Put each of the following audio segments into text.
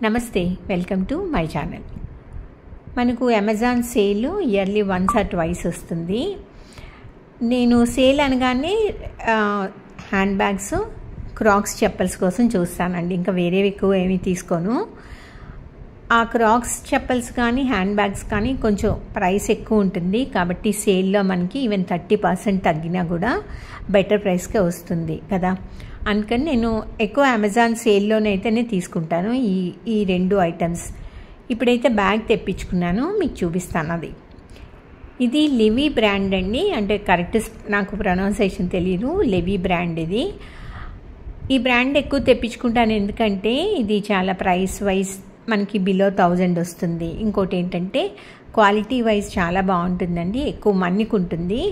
నమస్తే, welcome to my channel. మనకు Amazon sale yearly once or twice వస్తుంది. నేను సేల్ అనగానే హ్యాండ్ బ్యాగ్స్, క్రాక్స్, చెప్పల్స్ కోసం చూస్తానండి. ఇంకా వేరేవి ఎక్కువ ఏమీ తీసుకోను. ఆ క్రాక్స్ చెప్పల్స్ కానీ హ్యాండ్ బ్యాగ్స్ కానీ కొంచెం ప్రైస్ ఎక్కువ ఉంటుంది కాబట్టి సేల్లో మనకి ఈవెన్ 30% తగ్గినా కూడా బెటర్ ప్రైస్కే వస్తుంది కదా. అందుకని నేను ఎక్కువ అమెజాన్ సేల్లోనైతేనే తీసుకుంటాను ఈ రెండు ఐటమ్స్. ఇప్పుడైతే బ్యాగ్ తెప్పించుకున్నాను, మీకు చూపిస్తాను. అది ఇది లెవీ బ్రాండ్ అండి. అంటే కరెక్ట్ నాకు ప్రొనౌన్సియేషన్ తెలియదు. లెవీ బ్రాండ్ ఇది. ఈ బ్రాండ్ ఎక్కువ తెప్పించుకుంటాను ఎందుకంటే ఇది చాలా ప్రైస్ వైజ్ మనకి బిలో 1000 వస్తుంది. ఇంకోటి ఏంటంటే క్వాలిటీ వైజ్ చాలా బాగుంటుందండి, ఎక్కువ మన్నికుంటుంది.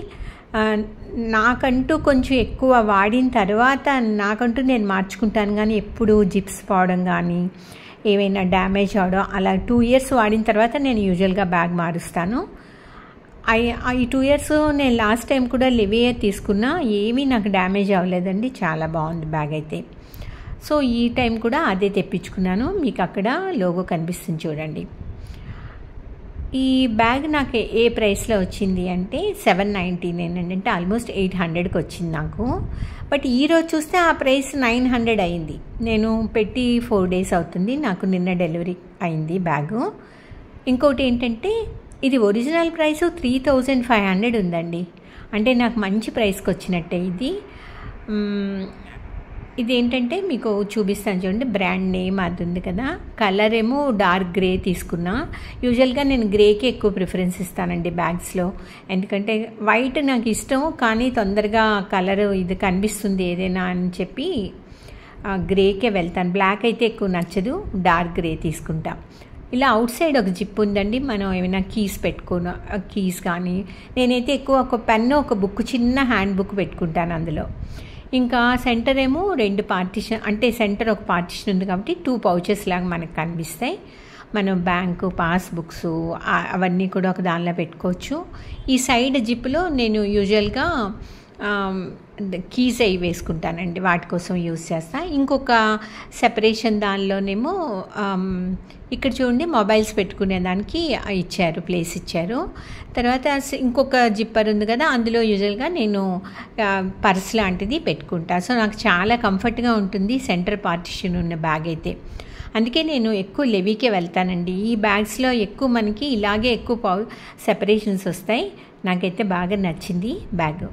నాకంటూ కొంచెం ఎక్కువ వాడిన తర్వాత నాకంటూ నేను మార్చుకుంటాను, కానీ ఎప్పుడు జిప్స్ పోవడం కానీ ఏమైనా డ్యామేజ్ అవడం అలా 2 years వాడిన తర్వాత నేను యూజువల్గా బ్యాగ్ మారుస్తాను. ఈ 2 years నేను లాస్ట్ టైం కూడా లివియర్ తీసుకున్నా, ఏమీ నాకు డ్యామేజ్ అవ్వలేదండి. చాలా బాగుంది బ్యాగ్ అయితే. సో ఈ టైం కూడా అదే తెప్పించుకున్నాను. మీకు అక్కడ లోగో కనిపిస్తుంది చూడండి. ఈ బ్యాగ్ నాకు ఏ ప్రైస్లో వచ్చింది అంటే 799 అంటే ఆల్మోస్ట్ 800కి వచ్చింది నాకు. బట్ ఈరోజు చూస్తే ఆ ప్రైస్ 900 అయింది. నేను పెట్టి 4 days అవుతుంది, నాకు నిన్న డెలివరీ అయింది బ్యాగు. ఇంకోటి ఏంటంటే ఇది ఒరిజినల్ ప్రైస్ 3500 ఉందండి. అంటే నాకు మంచి ప్రైస్కి వచ్చినట్టే ఇది. ఇదేంటంటే మీకు చూపిస్తాను చూడండి. బ్రాండ్ నేమ్ అది ఉంది కదా. కలర్ ఏమో డార్క్ గ్రే తీసుకున్నా. యూజువల్గా నేను గ్రేకి ఎక్కువ ప్రిఫరెన్స్ ఇస్తానండి బ్యాగ్స్లో, ఎందుకంటే వైట్ నాకు ఇష్టం కానీ తొందరగా కలర్ ఇది కనిపిస్తుంది ఏదైనా అని చెప్పి గ్రేకే వెళ్తాను. బ్లాక్ అయితే ఎక్కువ నచ్చదు, డార్క్ గ్రే తీసుకుంటా. ఇలా అవుట్ సైడ్ ఒక జిప్ ఉందండి, మనం ఏమైనా కీస్ పెట్టుకున్న కీస్ కానీ. నేనైతే ఎక్కువ ఒక పెన్ను, ఒక బుక్, చిన్న హ్యాండ్ బుక్ పెట్టుకుంటాను అందులో. ఇంకా సెంటర్ ఏమో 2 పార్టీషన్, అంటే సెంటర్ ఒక పార్టీషన్ ఉంది కాబట్టి 2 pouches లాగా మనకు కనిపిస్తాయి. మనం బ్యాంకు, పాస్బుక్స్ అవన్నీ కూడా ఒక దానిలో పెట్టుకోవచ్చు. ఈ సైడ్ జిప్లో నేను యూజువల్గా కీస్ అవి వేసుకుంటానండి, వాటి కోసం యూజ్ చేస్తా. ఇంకొక సెపరేషన్ దానిలోనేమో ఇక్కడ చూడండి మొబైల్స్ పెట్టుకునే దానికి ఇచ్చారు, ప్లేస్ ఇచ్చారు. తర్వాత ఇంకొక జిప్పర్ ఉంది కదా, అందులో యూజువల్గా నేను పర్స్ లాంటిది పెట్టుకుంటా. సో నాకు చాలా కంఫర్ట్గా ఉంటుంది సెంటర్ పార్టిషన్ ఉన్న బ్యాగ్ అయితే. అందుకే నేను ఎక్కువ లెవీకే వెళ్తానండి. ఈ బ్యాగ్స్లో ఎక్కువ మనకి ఇలాగే ఎక్కువ సెపరేషన్స్ వస్తాయి. నాకైతే బాగా నచ్చింది బ్యాగ్.